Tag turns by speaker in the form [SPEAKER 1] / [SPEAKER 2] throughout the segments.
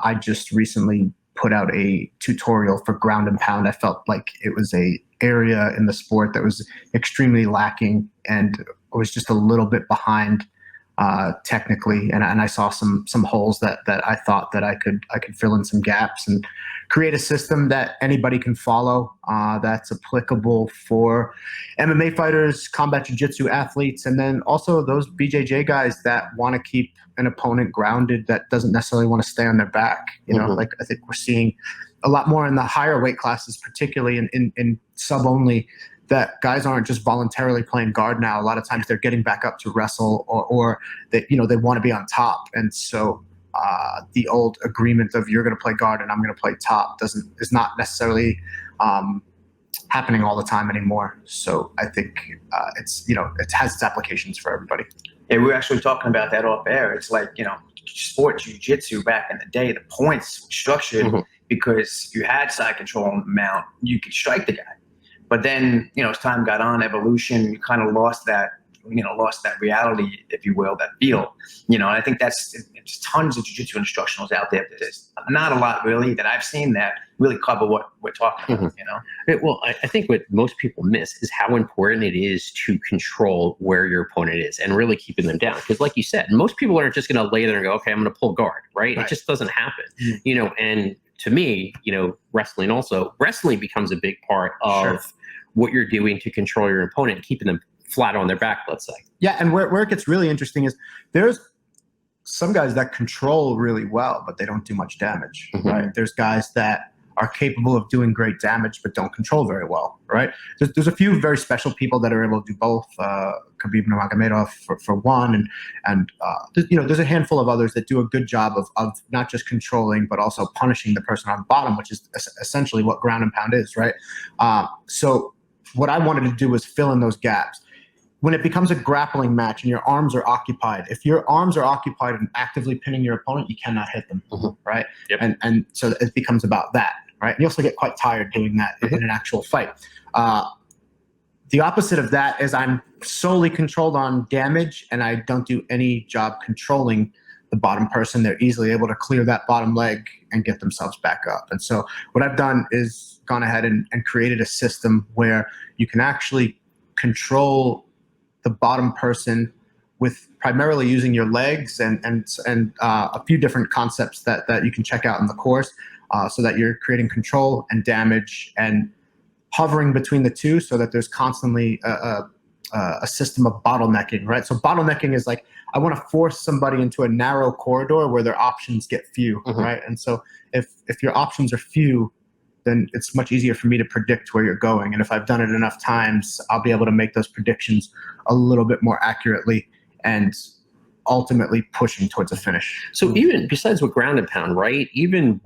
[SPEAKER 1] I just recently put out a tutorial for ground and pound. I felt like it was a area in the sport that was extremely lacking and was just a little bit behind technically, and I saw some holes that I thought that I could fill in some gaps and create a system that anybody can follow, that's applicable for MMA fighters, combat jiu-jitsu athletes, and then also those BJJ guys that want to keep an opponent grounded, that doesn't necessarily want to stay on their back. Like I think we're seeing a lot more in the higher weight classes, particularly in sub only, that guys aren't just voluntarily playing guard now. A lot of times they're getting back up to wrestle, or they want to be on top. And so the old agreement of you're going to play guard and I'm going to play top is not necessarily happening all the time anymore. So I think it has its applications for everybody.
[SPEAKER 2] Yeah, we were actually talking about that off air. It's like, sport jiu-jitsu back in the day, the points structured because you had side control on the mount, you could strike the guy. But then, as time got on, evolution, you kind of lost that reality, if you will, that feel. And I think there's tons of jiu-jitsu instructionals out there. There's not a lot really that I've seen that really cover what we're talking about,
[SPEAKER 3] Well, I think what most people miss is how important it is to control where your opponent is and really keeping them down. Because like you said, most people aren't just going to lay there and go, okay, I'm going to pull guard, right? It just doesn't happen, and to me, wrestling becomes a big part of what you're doing to control your opponent, keeping them flat on their back, let's say.
[SPEAKER 1] Yeah, and where it gets really interesting is there's some guys that control really well, but they don't do much damage, right? There's guys that are capable of doing great damage, but don't control very well, right? There's a few very special people that are able to do both. Khabib Nurmagomedov for one, and there's a handful of others that do a good job of not just controlling, but also punishing the person on the bottom, which is essentially what ground and pound is, right? So what I wanted to do was fill in those gaps. When it becomes a grappling match and your arms are occupied, if your arms are occupied and actively pinning your opponent, you cannot hit them, right?
[SPEAKER 3] Yep.
[SPEAKER 1] And so it becomes about that, right? And you also get quite tired doing that in an actual fight. The opposite of that is I'm solely controlled on damage, and I don't do any job controlling the bottom person. They're easily able to clear that bottom leg and get themselves back up. And so what I've done is gone ahead and created a system where you can actually control the bottom person with primarily using your legs and a few different concepts that you can check out in the course, so that you're creating control and damage and hovering between the two, so that there's constantly a system of bottlenecking, right? So bottlenecking is like, I want to force somebody into a narrow corridor where their options get few, right? And so if your options are few, then it's much easier for me to predict where you're going. And if I've done it enough times, I'll be able to make those predictions a little bit more accurately and ultimately pushing towards a finish.
[SPEAKER 3] So even besides with ground and pound, right? Even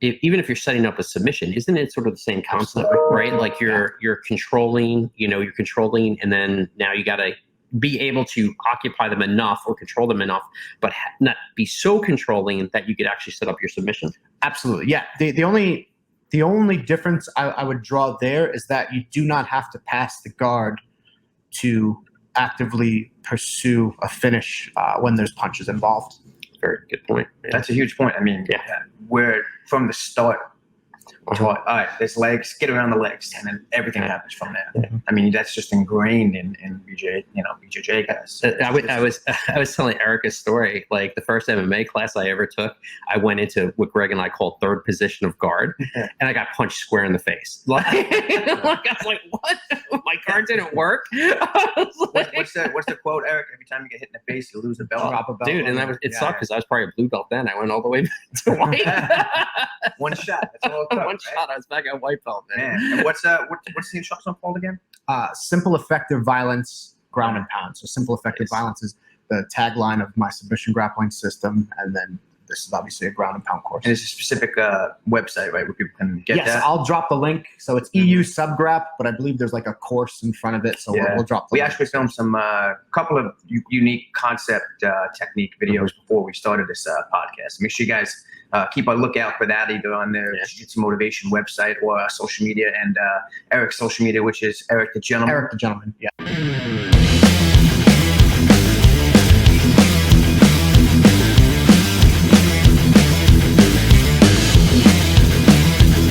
[SPEAKER 3] if you're setting up a submission, isn't it sort of the same concept, right? Like you're controlling, and then now you got to be able to occupy them enough or control them enough, but not be so controlling that you could actually set up your submission.
[SPEAKER 1] Absolutely. Yeah. The only difference I would draw there is that you do not have to pass the guard to actively pursue a finish when there's punches involved.
[SPEAKER 3] Very good point.
[SPEAKER 2] Yeah. That's a huge point. I mean, we're from the start taught, all right, there's legs, get around the legs, and then everything happens from there.
[SPEAKER 3] Yeah.
[SPEAKER 2] I mean, that's just ingrained in BJJ guys.
[SPEAKER 3] I was telling Eric a story. Like the first MMA class I ever took, I went into what Greg and I call third position of guard, and I got punched square in the face. Like I was like, what? My guard didn't work.
[SPEAKER 2] What's the quote, Eric? Every time you get hit in the face, you lose a belt.
[SPEAKER 1] Drop a belt.
[SPEAKER 3] Dude, and it sucked because I was probably a blue belt then. I went all the way back to white.
[SPEAKER 2] One shot. That's all it took.
[SPEAKER 3] One shot. I was back at white belt, man.
[SPEAKER 2] And what's the instructional called again?
[SPEAKER 1] Simple, effective violence, ground and pound. So simple, effective violence is the tagline of my submission grappling system, and then this is obviously a ground and pound course.
[SPEAKER 2] And it's a specific website, right, where people can get that?
[SPEAKER 1] Yes, I'll drop the link. So it's EU Subgrap, but I believe there's like a course in front of it. So we'll drop the link.
[SPEAKER 2] We actually filmed some couple of unique concept technique videos before we started this podcast. Make sure you guys keep a lookout for that either on their Jiu-Jitsu Motivation website or social media, and Eric's social media, which is Eric the Gentleman.
[SPEAKER 1] Eric the Gentleman, yeah.